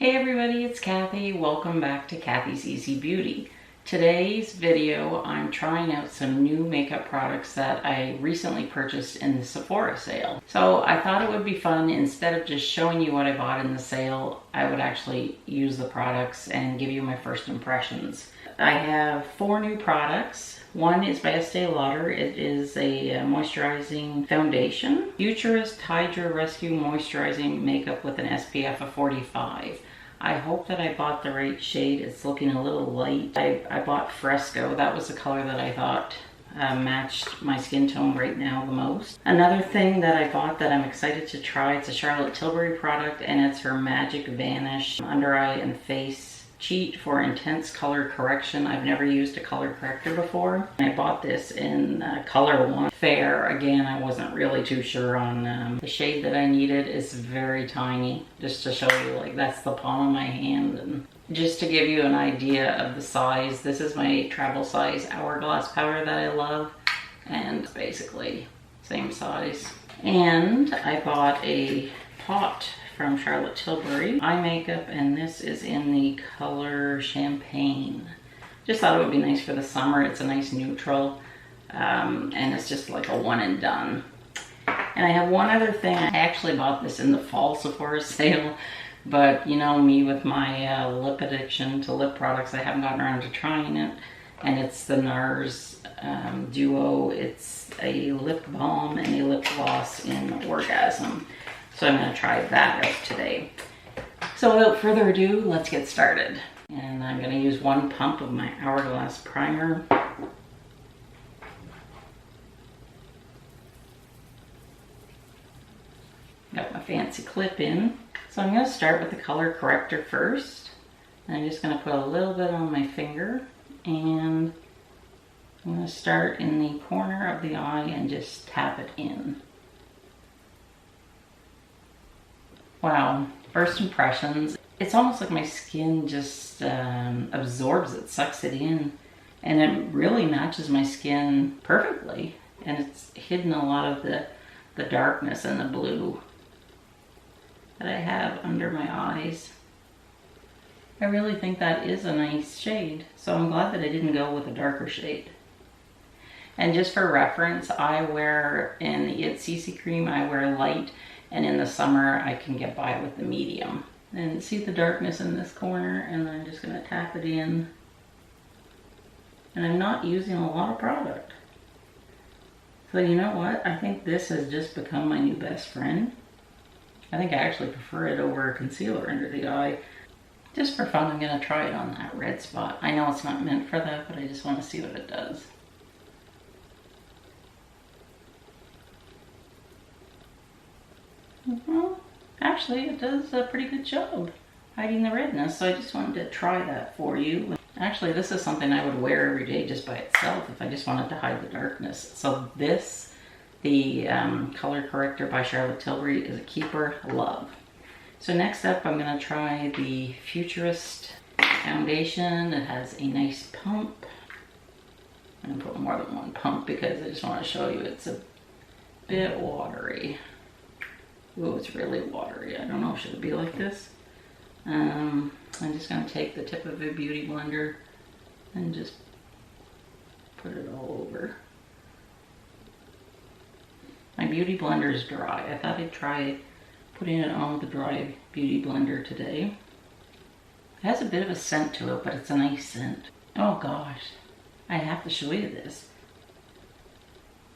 Hey everybody, it's Cathy. Welcome back to Cathy's Easy Beauty. Today's video, I'm trying out some new makeup products that I recently purchased in the Sephora sale. So I thought it would be fun, instead of just showing you what I bought in the sale, I would actually use the products and give you my first impressions. I have 4 new products. One is by Estee Lauder. It is a moisturizing foundation. Futurist Hydra Rescue Moisturizing Makeup with an SPF of 45. I hope that I bought the right shade. It's looking a little light. I bought Fresco. That was the color that I thought matched my skin tone right now the most. Another thing that I bought that I'm excited to try, it's a Charlotte Tilbury product, and it's her Magic Vanish Under Eye and Face Cheat for intense color correction. I've never used a color corrector before. I bought this in color 1 Fair. Again, I wasn't really too sure on the shade that I needed. It's very tiny, just to show you, like, that's the palm of my hand. And just to give you an idea of the size, this is my travel size Hourglass Powder that I love, and it's basically same size. And I bought a pot from Charlotte Tilbury eye makeup, and this is in the color Champagne. Just thought it would be nice for the summer. It's a nice neutral, and it's just like a one and done. And I have one other thing. I actually bought this in the fall Sephora sale, but you know me with my lip addiction to lip products, I haven't gotten around to trying it. And it's the Nars Duo. It's a lip balm and a lip gloss in Orgasm. So I'm going to try that out today. So without further ado, let's get started. And I'm going to use 1 pump of my Hourglass Primer. Got my fancy clip in. So I'm going to start with the color corrector first. And I'm just going to put a little bit on my finger. And I'm going to start in the corner of the eye and just tap it in. Wow, first impressions. It's almost like my skin just absorbs it, sucks it in, and it really matches my skin perfectly. And it's hidden a lot of the darkness and the blue that I have under my eyes. I really think that is a nice shade, so I'm glad that I didn't go with a darker shade. And just for reference, I wear, in the CC cream, I wear light. And in the summer, I can get by with the medium. And see the darkness in this corner, and I'm just gonna tap it in. And I'm not using a lot of product. So you know what? I think this has just become my new best friend. I think I actually prefer it over a concealer under the eye. Just for fun, I'm gonna try it on that red spot. I know it's not meant for that, but I just wanna see what it does. Actually, it does a pretty good job hiding the redness, so I just wanted to try that for you. Actually, this is something I would wear every day just by itself if I just wanted to hide the darkness. So this, the color corrector by Charlotte Tilbury, is a keeper. Love. So next up, I'm going to try the Futurist foundation. It has a nice pump. I'm going to put more than 1 pump because I just want to show you it's a bit watery. Ooh, it's really watery. I don't know, should it be like this? I'm just going to take the tip of a beauty blender and just put it all over. My beauty blender is dry. I thought I'd try putting it on with a dry beauty blender today. It has a bit of a scent to it, but it's a nice scent. Oh gosh, I have to show you this.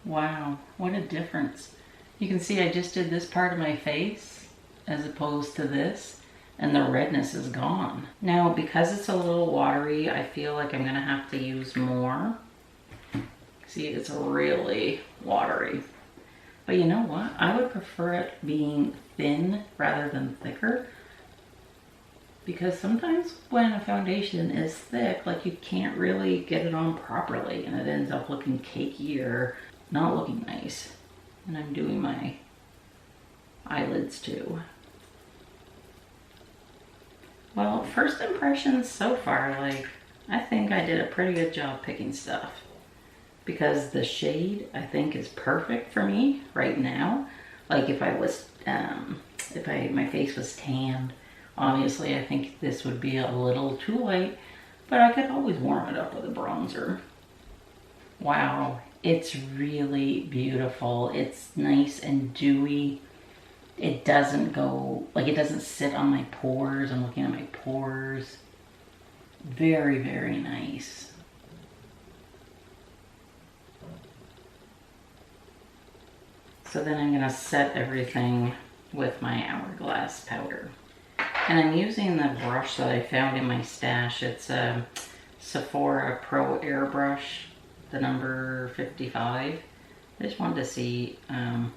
Wow, what a difference. You can see I just did this part of my face as opposed to this, and the redness is gone. Now, because it's a little watery, I feel like I'm gonna have to use more. See, it's really watery. But you know what? I would prefer it being thin rather than thicker, because sometimes when a foundation is thick, like, you can't really get it on properly and it ends up looking cakey or not looking nice. And I'm doing my eyelids too. Well, first impressions so far, like, I think I did a pretty good job picking stuff. Because the shade, I think, is perfect for me right now. Like, if I was, my face was tanned, Obviously, I think this would be a little too light, but I could always warm it up with a bronzer. Wow, it's really beautiful. It's nice and dewy. It doesn't go, like it doesn't sit on my pores. I'm looking at my pores. Very, very nice. So then I'm gonna set everything with my Hourglass powder. And I'm using the brush that I found in my stash. It's a Sephora Pro Air Brush, the number 55. I just wanted to see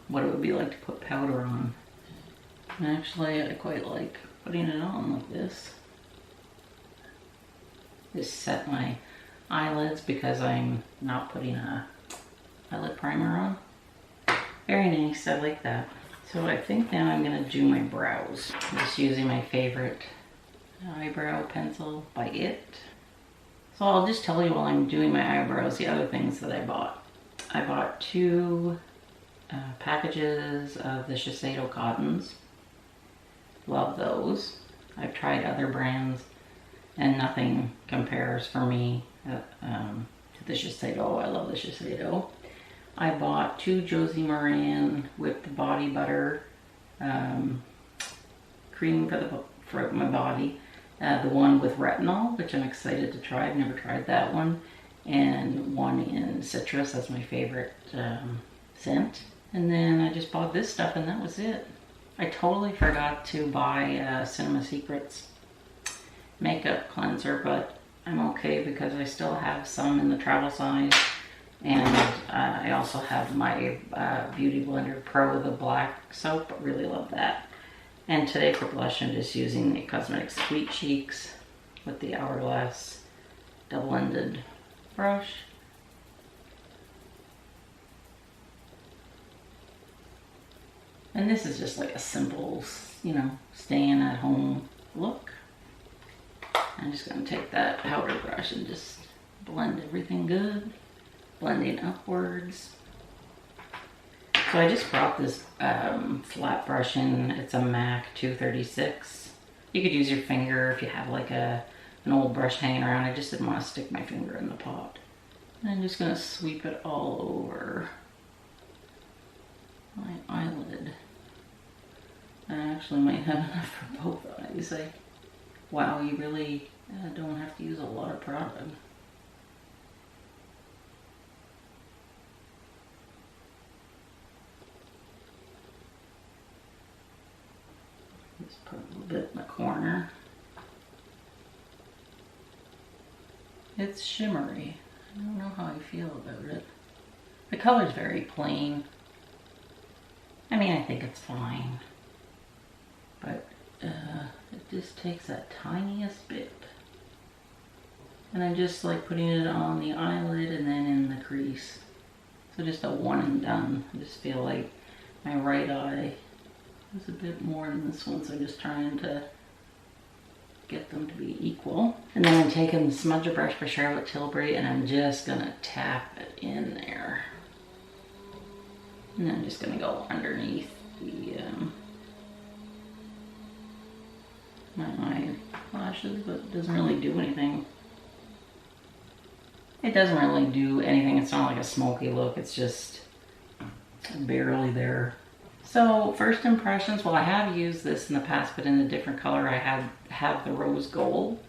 what it would be like to put powder on. And actually, I quite like putting it on like this. Just set my eyelids because I'm not putting a eyelid primer on. Very nice, I like that. So I think now I'm gonna do my brows. I'm just using my favorite eyebrow pencil by It. So I'll just tell you while I'm doing my eyebrows the other things that I bought. I bought 2 packages of the Shiseido cottons. Love those. I've tried other brands and nothing compares for me to the Shiseido. I love the Shiseido. I bought 2 Josie Moran whipped body butter cream for my body. The one with retinol, which I'm excited to try. I've never tried that one. And one in citrus, that's my favorite scent. And then I just bought this stuff and that was it. I totally forgot to buy Cinema Secrets makeup cleanser, but I'm okay because I still have some in the travel size. And I also have my Beauty Blender Pro, the black soap. I really love that. And today for blush, I'm just using the Cosmetics Sweet Cheeks with the Hourglass double-ended brush. And this is just like a simple, you know, staying at home look. I'm just going to take that powder brush and just blend everything good. Blending upwards. So I just brought this flat brush in. It's a MAC 236. You could use your finger if you have like an old brush hanging around. I just didn't want to stick my finger in the pot. And I'm just going to sweep it all over my eyelid. I actually might have enough for both eyes. Wow, you really don't have to use a lot of product. Just put a little bit in the corner. It's shimmery. I don't know how I feel about it. The color's very plain. I mean, I think it's fine. But it just takes that tiniest bit. And I'm just like putting it on the eyelid and then in the crease. So just a one and done. I just feel like my right eye is a bit more than this one, so I'm just trying to get them to be equal. And then I'm taking the Smudger brush by Charlotte Tilbury and I'm just gonna tap it in there. And then I'm just gonna go underneath the my eyelashes, but it doesn't really do anything. It doesn't really do anything. It's not like a smoky look. It's just barely there. So first impressions, well, I have used this in the past, but in a different color. I have the rose gold.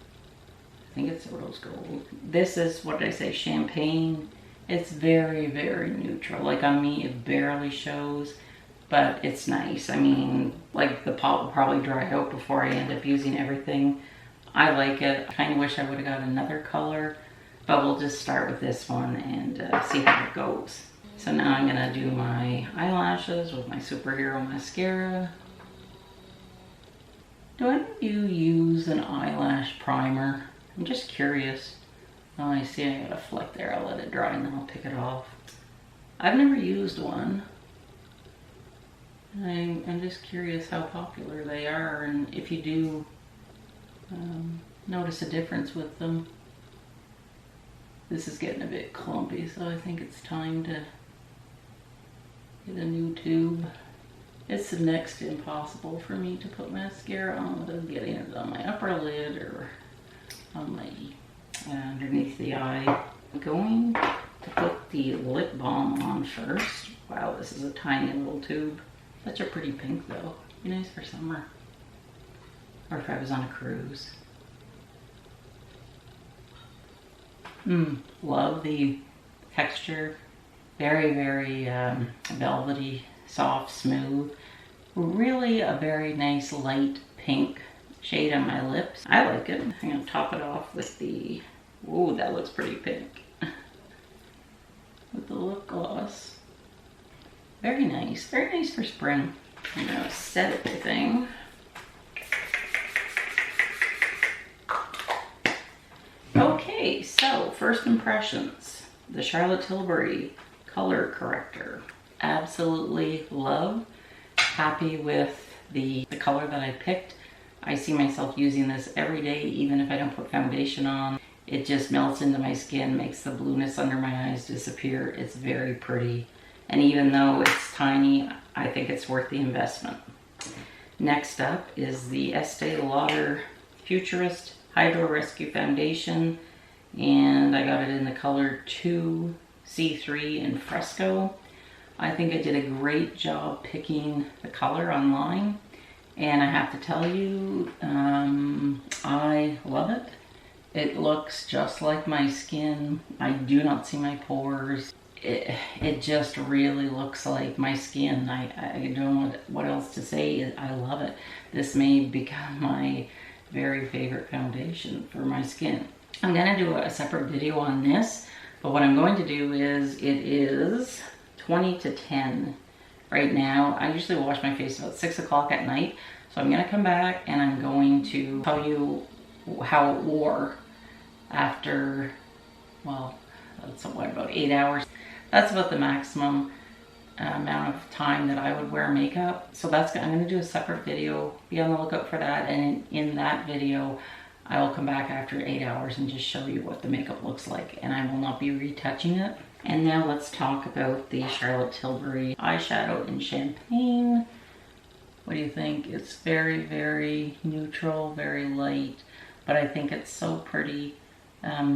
I think it's a rose gold. This is, what did I say, champagne. It's very, very neutral. Like on me, it barely shows, but it's nice. I mean, like the pot will probably dry out before I end up using everything. I like it. I kind of wish I would have got another color, but we'll just start with this one and see how it goes. So now I'm gonna do my eyelashes with my Superhero mascara. Do any of you use an eyelash primer? I'm just curious. Oh, I see I got a fleck there. I'll let it dry and then I'll pick it off. I've never used one. I'm just curious how popular they are and if you do notice a difference with them. This is getting a bit clumpy, so I think it's time to get a new tube. It's next to impossible for me to put mascara on without getting it on my upper lid or on my underneath the eye. I'm going to put the lip balm on first. Wow, this is a tiny little tube. Such a pretty pink though. Be nice for summer. Or if I was on a cruise. Love the texture. Very, very velvety, soft, smooth. Really a very nice light pink shade on my lips. I like it. I'm gonna top it off with the, ooh, that looks pretty pink. With the lip gloss. Very nice for spring. I'm gonna set everything. Okay, so first impressions. The Charlotte Tilbury Color Corrector. Absolutely love. Happy with the color that I picked. I see myself using this every day, even if I don't put foundation on. It just melts into my skin, makes the blueness under my eyes disappear. It's very pretty. And even though it's tiny, I think it's worth the investment. Next up is the Estee Lauder Futurist Hydro Rescue Foundation. And I got it in the color 2C3 in Fresco. I think I did a great job picking the color online. And I have to tell you, I love it. It looks just like my skin. I do not see my pores. It just really looks like my skin. I don't know what else to say. I love it. This may become my very favorite foundation for my skin. I'm gonna do a separate video on this, but what I'm going to do is, it is 20 to 10 right now. I usually wash my face about 6 o'clock at night, so I'm gonna come back and I'm going to tell you how it wore after, well, that's what, about 8 hours. That's about the maximum amount of time that I would wear makeup. So I'm gonna do a separate video. Be on the lookout for that, and in that video, I will come back after 8 hours and just show you what the makeup looks like, and I will not be retouching it. And now let's talk about the Charlotte Tilbury eyeshadow in Champagne. What do you think? It's very, very neutral, very light, but I think it's so pretty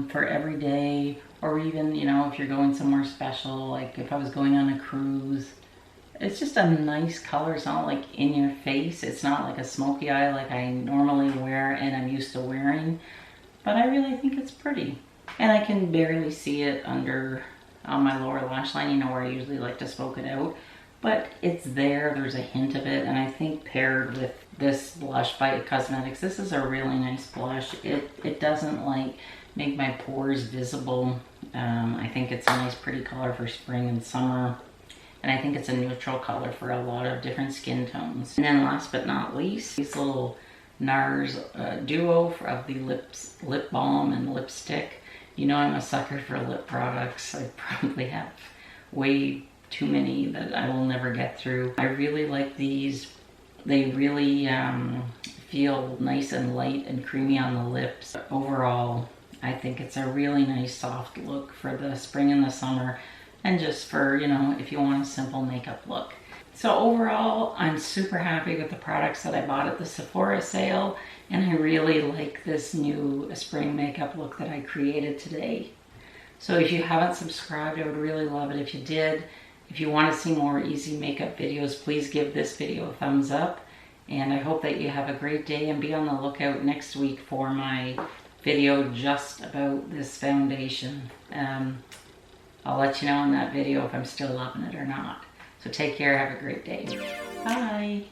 for every day, or even, you know, if you're going somewhere special, like if I was going on a cruise. It's just a nice color. It's not like in your face. It's not like a smoky eye like I normally wear and I'm used to wearing, but I really think it's pretty. And I can barely see it under on my lower lash line, you know, where I usually like to smoke it out, but it's there. There's a hint of it, and I think paired with this blush by Cosmetics, this is a really nice blush. It doesn't like make my pores visible. I think it's a nice pretty color for spring and summer. And I think it's a neutral color for a lot of different skin tones. And then last but not least, these little Nars Duo of the lip balm and lipstick. You know I'm a sucker for lip products. I probably have way too many that I will never get through. I really like these. They really feel nice and light and creamy on the lips. Overall, I think it's a really nice soft look for the spring and the summer. And just for, you know, if you want a simple makeup look. So overall, I'm super happy with the products that I bought at the Sephora sale. And I really like this new spring makeup look that I created today. So if you haven't subscribed, I would really love it if you did. If you want to see more easy makeup videos, please give this video a thumbs up. And I hope that you have a great day, and be on the lookout next week for my video just about this foundation. I'll let you know in that video if I'm still loving it or not. So take care, have a great day. Bye.